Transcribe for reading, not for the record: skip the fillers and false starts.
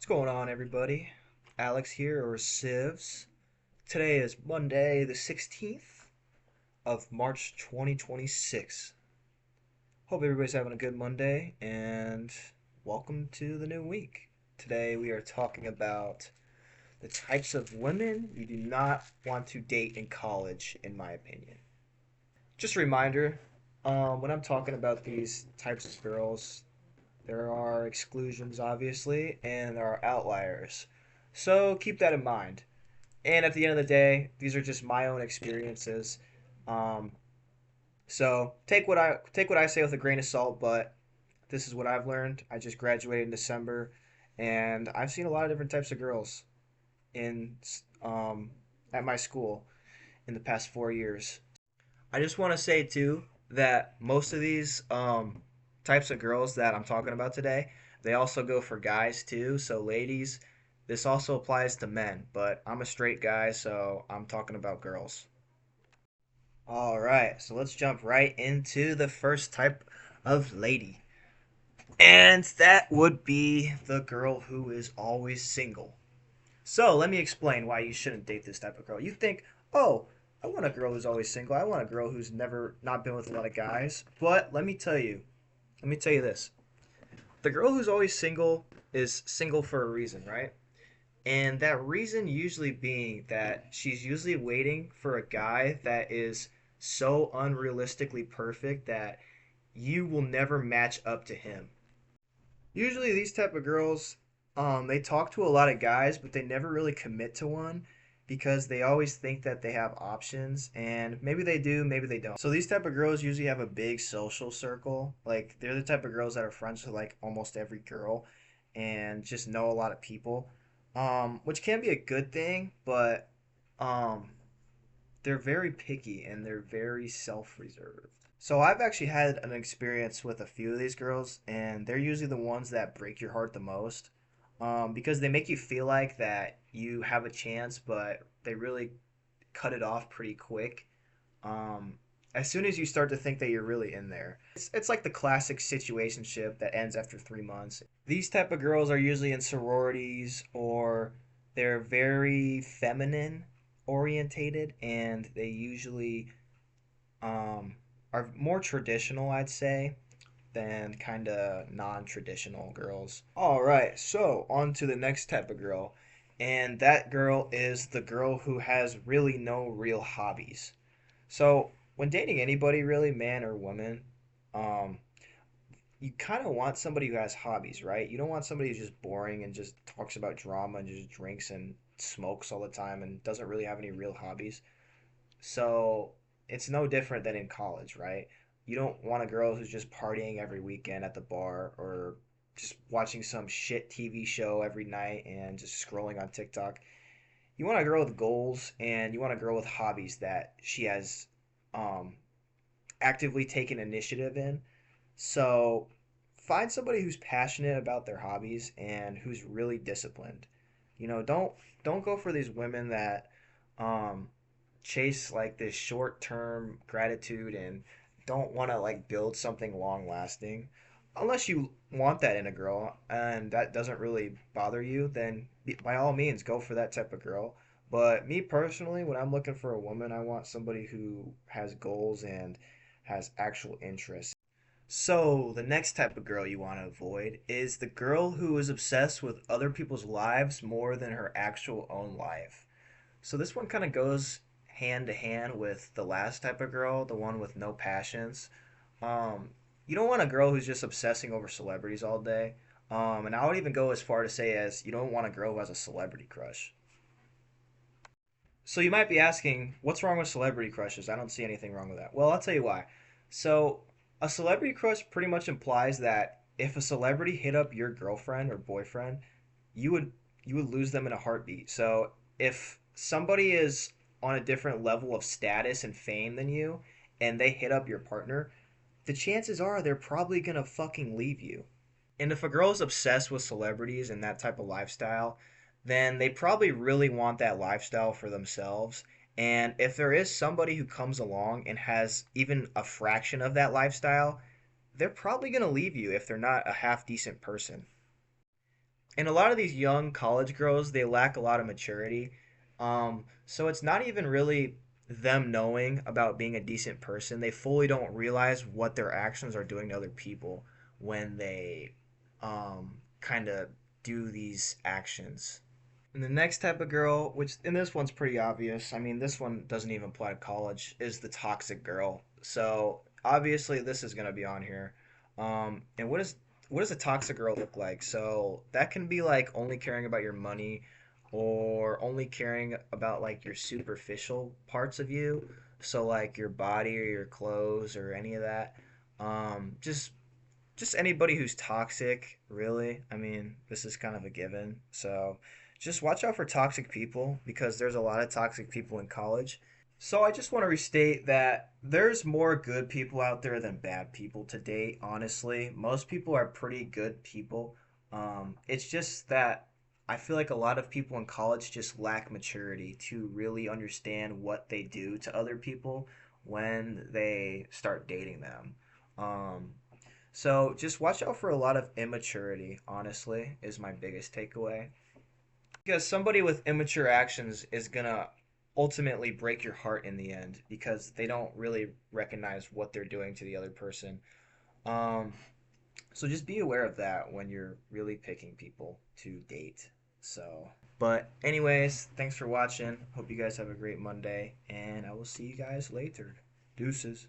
What's going on, everybody? Alex here, or Sivs. Today is Monday, the 16th of March 2026. Hope everybody's having a good Monday, and welcome to the new week. Today we are talking about the types of women you do not want to date in college, in my opinion. Just a reminder, when I'm talking about these types of girls, there are exclusions, obviously, and there are outliers. So keep that in mind. And at the end of the day, these are just my own experiences. Um, so take what I say with a grain of salt, but this is what I've learned. I just graduated in December, and I've seen a lot of different types of girls in um, at my school in the past 4 years. I just want to say too that most of these types of girls that I'm talking about today, they also go for guys too. So ladies, this also applies to men, but I'm a straight guy, so I'm talking about girls. All right, so let's jump right into the first type of lady. And that would be the girl who is always single. So let me explain why you shouldn't date this type of girl. You think, oh, I want a girl who's always single. I want a girl who's never not been with a lot of guys. But let me tell you this. The girl who's always single is single for a reason, right? And that reason usually being that she's usually waiting for a guy that is so unrealistically perfect that you will never match up to him. Usually these type of girls, they talk to a lot of guys, but they never really commit to one because they always think that they have options, and maybe they do, maybe they don't. So these type of girls usually have a big social circle. Like they're the type of girls that are friends with like almost every girl and just know a lot of people. Which can be a good thing, but um they're very picky and they're very self-reserved. So I've actually had an experience with a few of these girls, and they're usually the ones that break your heart the most, because they make you feel like that you have a chance, but they really cut it off pretty quick. Um, as soon as you start to think that you're really in there, it's like the classic situationship that ends after 3 months. These type of girls are usually in sororities or they're very feminine orientated, and they usually um, are more traditional, I'd say, than kind of non-traditional girls. All right, so on to the next type of girl, and that girl is the girl who has really no real hobbies. So when dating anybody, really, man or woman, um, you kind of want somebody who has hobbies, right? You don't want somebody who's just boring and just talks about drama and just drinks and smokes all the time and doesn't really have any real hobbies. So it's no different than in college, right? You don't want a girl who's just partying every weekend at the bar or just watching some shit TV show every night and just scrolling on TikTok. You want a girl with goals, and you want a girl with hobbies that she has um, actively taken initiative in. So find somebody who's passionate about their hobbies and who's really disciplined. Don't go for these women that um, chase like this short-term gratitude and don't want to like build something long-lasting. Unless you want that in a girl and that doesn't really bother you, then by all means go for that type of girl. But me personally, when I'm looking for a woman, I want somebody who has goals and has actual interests. So, the next type of girl you want to avoid is the girl who is obsessed with other people's lives more than her actual own life. So, this one kind of goes hand to hand with the last type of girl, the one with no passions. Um, you don't want a girl who's just obsessing over celebrities all day. And I would even go as far to say as you don't want a girl who has a celebrity crush. So you might be asking, what's wrong with celebrity crushes? I don't see anything wrong with that. Well, I'll tell you why. So, a celebrity crush pretty much implies that if a celebrity hit up your girlfriend or boyfriend, you would you would lose them in a heartbeat. So, if somebody is on a different level of status and fame than you and they hit up your partner, the chances are they're probably going to fucking leave you. And if a girl is obsessed with celebrities and that type of lifestyle, then they probably really want that lifestyle for themselves. And if there is somebody who comes along and has even a fraction of that lifestyle, they're probably going to leave you if they're not a half decent person. And a lot of these young college girls, they lack a lot of maturity. So it's not even really them knowing about being a decent person. They fully don't realize what their actions are doing to other people when they kind of do these actions. And the next type of girl, which and this one's pretty obvious. I mean, this one doesn't even apply to college, is the toxic girl. So obviously, this is gonna be on here. And what does a toxic girl look like? So that can be like only caring about your money, or only caring about like your superficial parts of you. So like your body or your clothes or any of that. Um, just just anybody who's toxic, really. I mean, this is kind of a given. So just watch out for toxic people because there's a lot of toxic people in college. So I just want to restate that there's more good people out there than bad people to date, honestly. Most people are pretty good people. It's just that I feel like a lot of people in college just lack maturity to really understand what they do to other people when they start dating them. Um, so just watch out for a lot of immaturity, honestly, is my biggest takeaway. Because somebody with immature actions is gonna ultimately break your heart in the end because they don't really recognize what they're doing to the other person. Um, so just be aware of that when you're really picking people to date. So, but anyways, thanks for watching. Hope you guys have a great Monday, and I will see you guys later. Deuces.